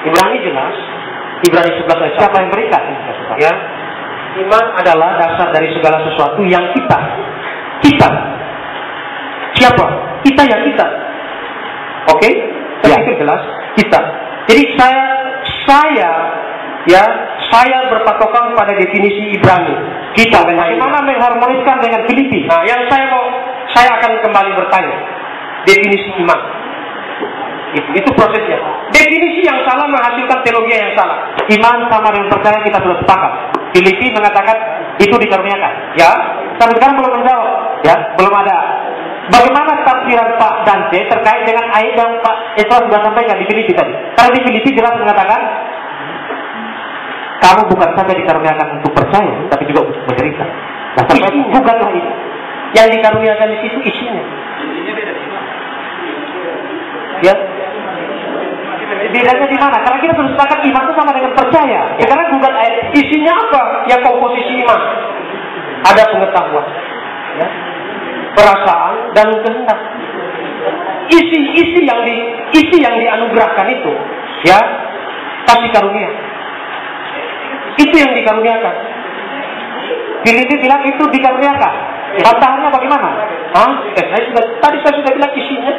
Ibrani jelas. Ibrani 11 ayat 1. Siapa yang berikan? Ya, iman adalah dasar dari segala sesuatu yang kita. Siapa? Kita ya kita. Oke? Ya. Itu jelas. Kita. Jadi saya berpatokan pada definisi Ibrani. Kita. Bagaimana mengharmoniskan dengan Filipi? Nah, yang saya akan kembali bertanya. Definisi iman. Itu prosesnya. Definisi yang salah menghasilkan teologi yang salah. Iman sama dengan percaya kita sudah sepakat. Filipi mengatakan itu dikaruniakan. Ya, Sampai sekarang belum menjawab. Ya, belum ada. Bagaimana tafsiran Pak Dante terkait dengan ayat yang Pak Esra sudah sampaikan di Filipi tadi? Karena di Filipi jelas mengatakan kamu bukan saja dikaruniakan untuk percaya, tapi juga untuk menderita. Nah, sampai bukanlah itu. Yang dikaruniakan di situ isinya. Ya. Bedanya di mana? Karena kita sudah sepakat iman itu sama dengan percaya. Sekarang bukan ayat isinya apa? Ya komposisi iman. Ada pengetahuan, ya, perasaan dan kehendak. Isi yang dianugerahkan itu, ya, kasih karunia. Itu yang dikaruniakan. Filipi bilang itu dikaruniakan. Bantahannya bagaimana? Tadi saya sudah bilang isinya.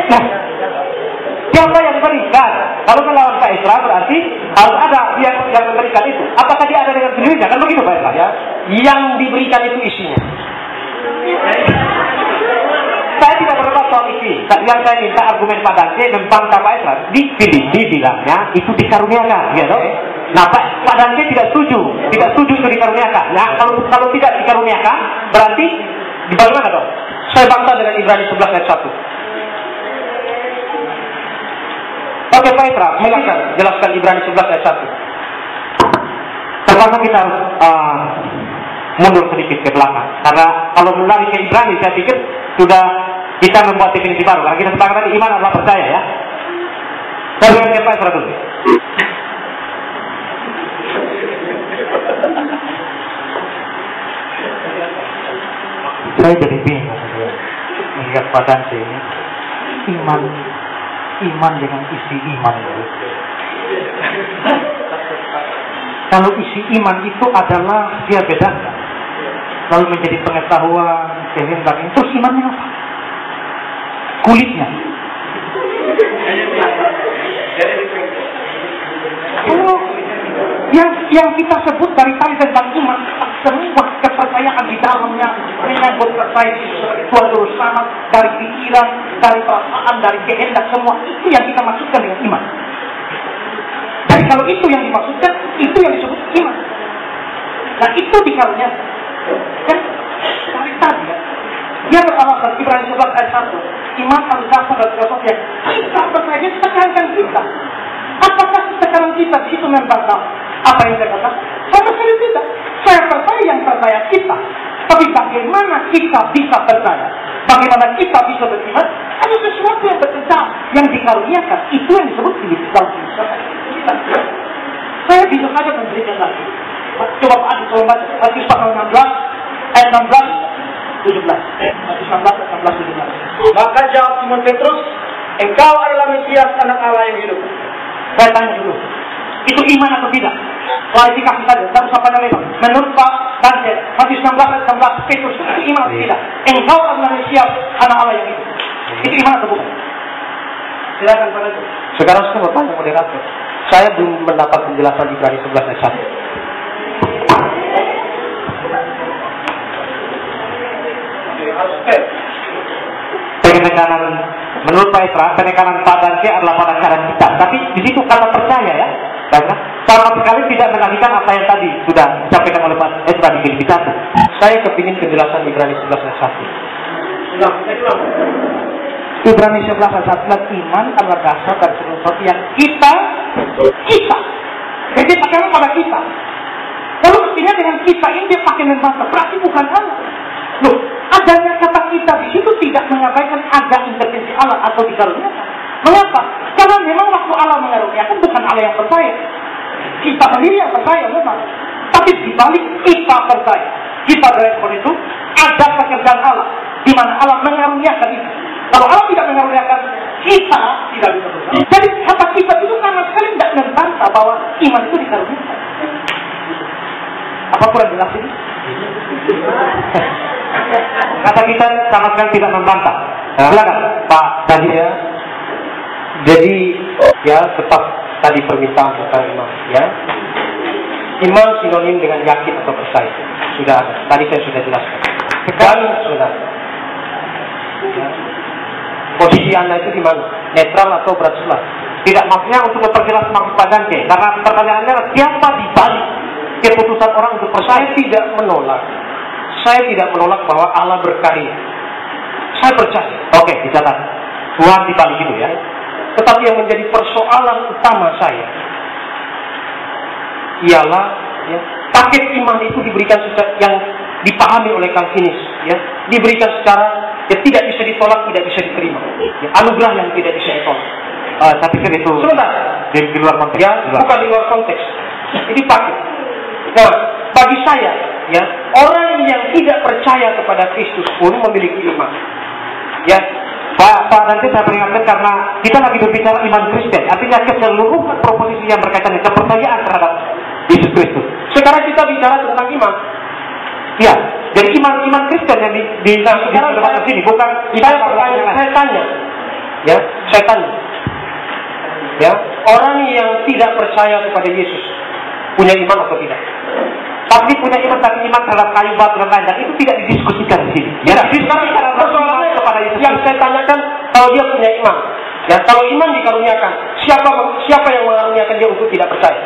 Nah, siapa yang berikan? Kalau melawan Pak Esra berarti harus ada yang memberikan itu. Apakah dia ada dengan sendirinya? Kan begitu Pak Esra? Ya, yang diberikan itu isinya. Saya tidak berdebat soal isi. Yang saya minta argumen Pak Dante membantah Pak Esra. Di Filipi bilangnya itu dikaruniakan, ya toh? Nah, Pak Dante tidak setuju itu dikaruniakan. Nah, kalau tidak dikaruniakan, berarti bagaimana dong? Saya bantah dengan Ibrani 11 ayat 1. Oke Pak Esra, Silakan jelaskan Ibrani 11 ayat 1. Terpaksa kita harus mundur sedikit ke belakang. Karena kalau mulai ke Ibrani, saya pikir sudah kita membuat definisi baru. Karena kita sepakat tadi iman adalah percaya, ya. Saya berikan ke Pak Esra dulu. Saya jadi bingung melihat Pak Dante ini. Iman dengan isi iman itu. Kalau isi iman itu adalah dia bedakan, lalu menjadi pengetahuan, kehendak. Terus imannya apa? Kulitnya. Oh, yang kita sebut dari tadi tentang iman, semua kepercayaan di dalamnya menyangkut percaya Tuhan terus sama dari pikiran, dari perasaan, dari kehendak, semua itu yang kita maksudkan dengan iman. Jadi kalau itu yang dimaksudkan, itu yang disebut iman. Nah itu dikaruniakan. Kan dari tadi ya, dia beralasan Ibrani 11 ayat 1, iman adalah dasar dari sesuatu yang kita percaya, tekankan kita. Apakah sekarang kita di situ membantah apa yang saya katakan? Sama sekali tidak. Saya percaya yang percaya kita. Tapi bagaimana kita bisa percaya? Bagaimana kita bisa beriman? Ada sesuatu yang berbeda yang dikaruniakan. Itu yang disebut dalam kita. Saya bisa saja memberikan lagi. Coba Pak Adi tolong baca Matius pasal 16 ayat 16 17. Matius 16 ayat 16 17. Maka jawab Simon Petrus, engkau adalah Mesias anak Allah yang hidup. Saya tanya dulu, itu iman atau tidak? Klarifikasi saja, tidak usah pada lebar. Menurut Pak Dante, Matius 16 ayat 16 Petrus itu iman atau tidak? Engkau adalah Mesias anak Allah yang hidup. Itu iman atau bukan? Silakan Pak Dante. Sekarang saya mau tanya moderator. Saya belum mendapat penjelasan Ibrani 11 ayat 1. Penekanan menurut Pak Esra, penekanan Pak Dante adalah penekanan kita. Tapi di situ kata percaya ya, karena sama sekali tidak mengalihkan apa yang tadi sudah disampaikan oleh Pak Esra di Filipi 1. Saya kepingin penjelasan Ibrani 11 ayat 1. Ibrani 11 ayat 1, iman adalah dasar dari sesuatu yang kita. Jadi pakaian pada kita. Lalu mestinya dengan kita ini dia pakai membantah, berarti bukan Allah. Loh, adanya kata kita di situ tidak mengabaikan ada intervensi Allah atau dikaruniakan. Mengapa? Karena memang waktu Allah mengaruniakan bukan Allah yang percaya. Kita sendiri yang percaya memang. Tapi dibalik kita percaya. Kita berespon itu ada pekerjaan Allah di mana Allah mengaruniakan itu. Kalau Allah tidak mengaruniakan, kita tidak bisa percaya. Jadi kata kita itu sama sekali tidak berkata bahwa iman itu dikaruniakan. Apa kurang jelas ini? Kata kita sama sekali tidak membantah. Silakan Pak tadi ya. Jadi ya tetap tadi permintaan tentang iman ya. Iman sinonim dengan yakin atau percaya. Sudah ada. Tadi saya sudah jelaskan. Dan sudah. Ya. Posisi Anda itu di mana? Netral atau berat sebelah? Tidak, maksudnya untuk memperjelas maksud Pak Dante. Karena pertanyaannya siapa di balik keputusan orang untuk percaya? Saya tidak menolak. Saya tidak menolak bahwa Allah berkarya. Saya percaya. Oke, dicatat. Tuhan di balik itu ya. Tetapi yang menjadi persoalan utama saya ialah ya, paket iman itu diberikan secara yang dipahami oleh Calvinis, ya, diberikan secara yang tidak bisa ditolak, tidak bisa diterima. Ya, anugerah yang tidak bisa ditolak. Saya pikir itu sebentar di luar konteks. Ya, bukan di luar konteks. Ini paket. Nah, bagi saya, ya, orang yang tidak percaya kepada Kristus pun memiliki iman. Ya, Pak nanti saya peringatkan karena kita lagi berbicara iman Kristen, artinya keseluruhan proposisi yang berkaitan dengan kepercayaan terhadap Yesus Kristus. Sekarang kita bicara tentang iman. Ya, jadi iman Kristen yang di sini bukan saya tanya, ya, saya tanya, ya, orang yang tidak percaya kepada Yesus punya iman atau tidak? Pasti punya iman, tapi iman terhadap kayu batu dan lain-lain itu tidak didiskusikan di sini. Ya, sekarang persoalannya kepada Yesus. Yang saya tanyakan, kalau dia punya iman, ya, kalau iman dikaruniakan, siapa yang mengaruniakan dia untuk tidak percaya?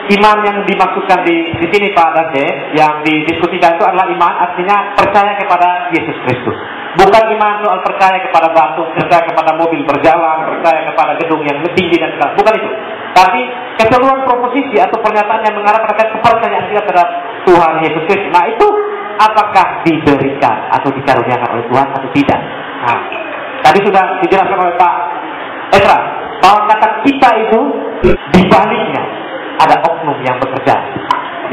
Iman yang dimaksudkan di sini Pak Dante, yang didiskusikan itu adalah iman artinya percaya kepada Yesus Kristus. Bukan iman soal percaya kepada batu, percaya kepada mobil berjalan, percaya kepada gedung yang tinggi dan segala. Bukan itu. Tapi keseluruhan proposisi atau pernyataan yang mengarah pada kepercayaan kita terhadap Tuhan Yesus Kristus. Nah itu apakah diberikan atau dikaruniakan oleh Tuhan atau tidak? Nah, tadi sudah dijelaskan oleh Pak Ezra bahwa kata kita itu dibaliknya ada oknum yang bekerja,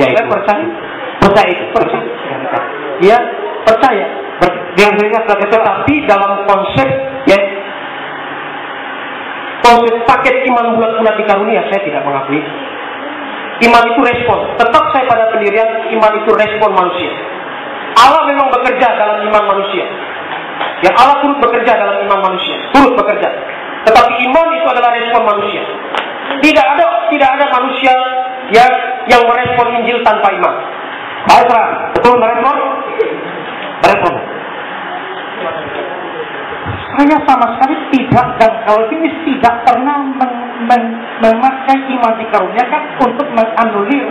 yaitu percaya itu dia percaya dengan dirinya sebagai tetapi dalam konsep ya, konsep paket iman bulat-bulat di karunia saya tidak mengakui. Iman itu respon. Tetap saya pada pendirian iman itu respon manusia. Allah memang bekerja dalam iman manusia. Ya, Allah turut bekerja dalam iman manusia, turut bekerja. Tetapi iman itu adalah respon manusia. Tidak ada manusia yang merespon Injil tanpa iman. Baik, betul merespon? Merespon. Saya sama sekali tidak, dan Calvinis tidak pernah memakai iman dikaruniakan untuk menganulir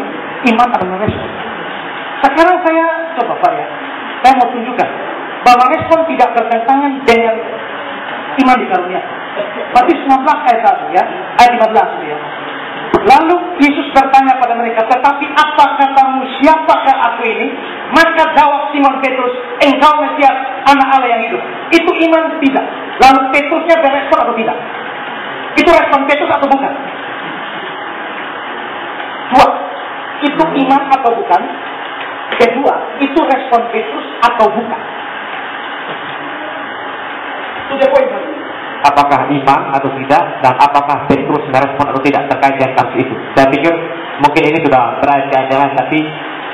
iman adalah respon. Sekarang saya coba Pak ya, saya mau tunjukkan bahwa respon tidak bertentangan dengan iman dikaruniakan. Matius 19 ayat 1 ya, ayat 15 ya. Lalu Yesus bertanya pada mereka, tetapi apa katamu, siapakah aku ini? Maka jawab Simon Petrus, engkau Mesias, anak Allah yang hidup. Itu iman tidak. Lalu Petrusnya berespon atau tidak? Itu respon Petrus atau bukan? Dua, itu iman atau bukan? Kedua, itu respon Petrus atau bukan? Sudah poin satu. Apakah iman atau tidak, dan apakah Petrus merespon atau tidak terkait dengan kasus itu. Saya pikir mungkin ini sudah berjalan, tapi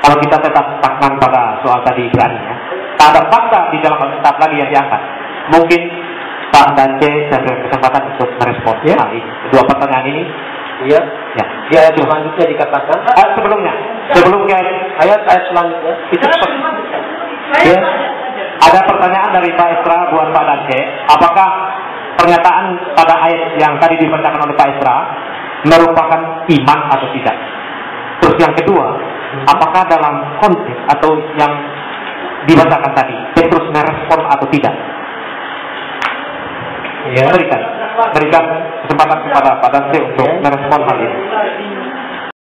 kalau kita tetap stagnan pada soal tadi berani ya, tak ada fakta di dalam Alkitab lagi yang diangkat. Mungkin Pak Dante saya beri kesempatan untuk merespon hal ini. Kedua pertanyaan ini. Iya. Ya. Di ayat selanjutnya dikatakan. Sebelum ayat selanjutnya itu. Ya. Ada pertanyaan dari Pak Ezra buat Pak Dante. Apakah pernyataan pada ayat yang tadi dibacakan oleh Pak Ezra merupakan iman atau tidak? Terus yang kedua, apakah dalam konteks atau yang dibacakan tadi Petrus merespon atau tidak? Ya. Berikan kesempatan kepada Pak Dante untuk merespon hal ini.